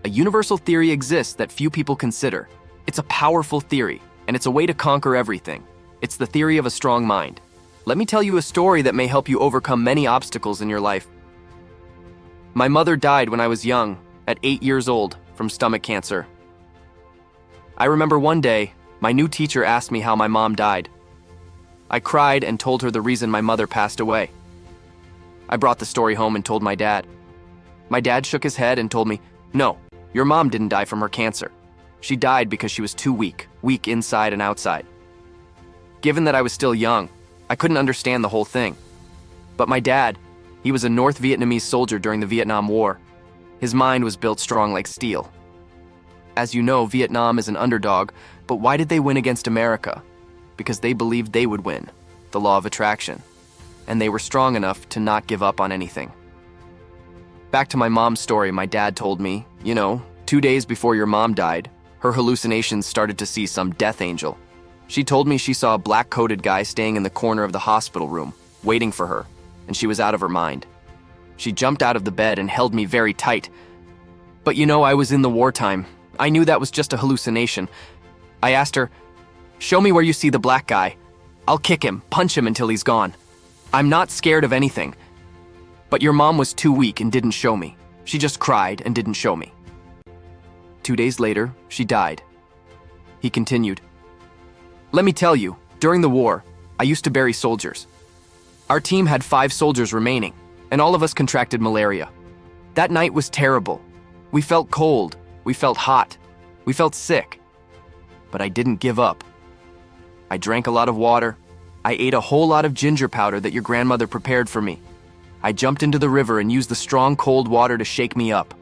A universal theory exists that few people consider. It's a powerful theory, and it's a way to conquer everything. It's the theory of a strong mind. Let me tell you a story that may help you overcome many obstacles in your life. My mother died when I was young, at 8 years old, from stomach cancer. I remember one day, my new teacher asked me how my mom died. I cried and told her the reason my mother passed away. I brought the story home and told my dad. My dad shook his head and told me, "No, your mom didn't die from her cancer. She died because she was too weak inside and outside." Given that I was still young, I couldn't understand the whole thing. But my dad, he was a North Vietnamese soldier during the Vietnam War. His mind was built strong like steel. As you know, Vietnam is an underdog, but why did they win against America? Because they believed they would win, the law of attraction. And they were strong enough to not give up on anything. Back to my mom's story, my dad told me, 2 days before your mom died, her hallucinations started to see some death angel. She told me she saw a black-coated guy staying in the corner of the hospital room, waiting for her, and she was out of her mind. She jumped out of the bed and held me very tight. But I was in the wartime. I knew that was just a hallucination. I asked her, "Show me where you see the black guy. I'll kick him, punch him until he's gone. I'm not scared of anything." But your mom was too weak and didn't show me. She just cried and didn't show me. 2 days later, she died. He continued, "Let me tell you, during the war, I used to bury soldiers. Our team had 5 soldiers remaining, and all of us contracted malaria. That night was terrible. We felt cold, we felt hot, we felt sick. But I didn't give up. I drank a lot of water. I ate a whole lot of ginger powder that your grandmother prepared for me. I jumped into the river and used the strong cold water to shake me up.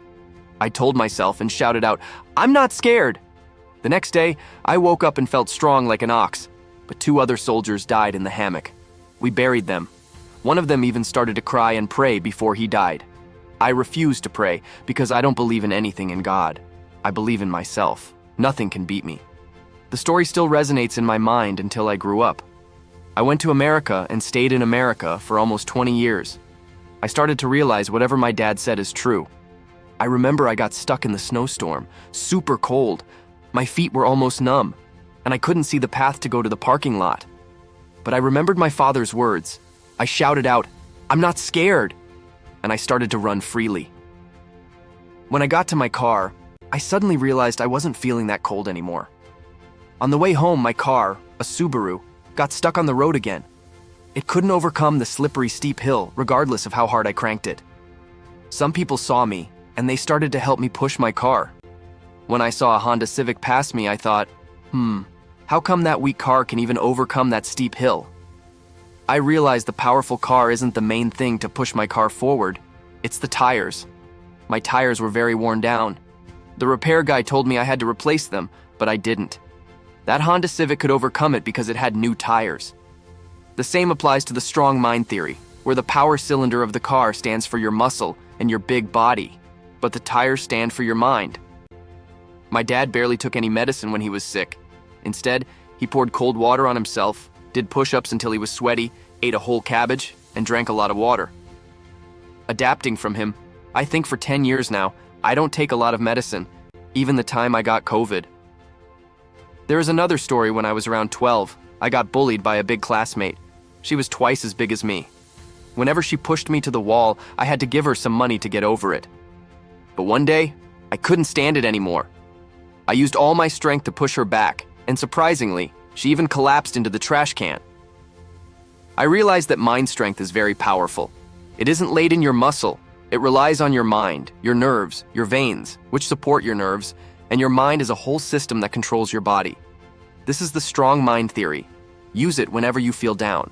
I told myself and shouted out, 'I'm not scared.' The next day, I woke up and felt strong like an ox, but 2 other soldiers died in the hammock. We buried them. One of them even started to cry and pray before he died. I refused to pray because I don't believe in anything in God. I believe in myself. Nothing can beat me. The story still resonates in my mind until I grew up. I went to America and stayed in America for almost 20 years. I started to realize whatever my dad said is true. I remember I got stuck in the snowstorm, super cold. My feet were almost numb, and I couldn't see the path to go to the parking lot. But I remembered my father's words. I shouted out, "I'm not scared," and I started to run freely. When I got to my car, I suddenly realized I wasn't feeling that cold anymore. On the way home, my car, a Subaru, got stuck on the road again. It couldn't overcome the slippery, steep hill, regardless of how hard I cranked it. Some people saw me, and they started to help me push my car. When I saw a Honda Civic pass me, I thought, how come that weak car can even overcome that steep hill? I realized the powerful car isn't the main thing to push my car forward. It's the tires. My tires were very worn down. The repair guy told me I had to replace them, but I didn't. That Honda Civic could overcome it because it had new tires. The same applies to the strong mind theory, where the power cylinder of the car stands for your muscle and your big body, but the tires stand for your mind. My dad barely took any medicine when he was sick. Instead, he poured cold water on himself, did push-ups until he was sweaty, ate a whole cabbage, and drank a lot of water. Adapting from him, I think for 10 years now, I don't take a lot of medicine, even the time I got COVID. There is another story. When I was around 12, I got bullied by a big classmate. She was twice as big as me. Whenever she pushed me to the wall, I had to give her some money to get over it. But one day, I couldn't stand it anymore. I used all my strength to push her back, and surprisingly, she even collapsed into the trash can. I realized that mind strength is very powerful. It isn't laid in your muscle. It relies on your mind, your nerves, your veins, which support your nerves, and your mind is a whole system that controls your body. This is the strong mind theory. Use it whenever you feel down.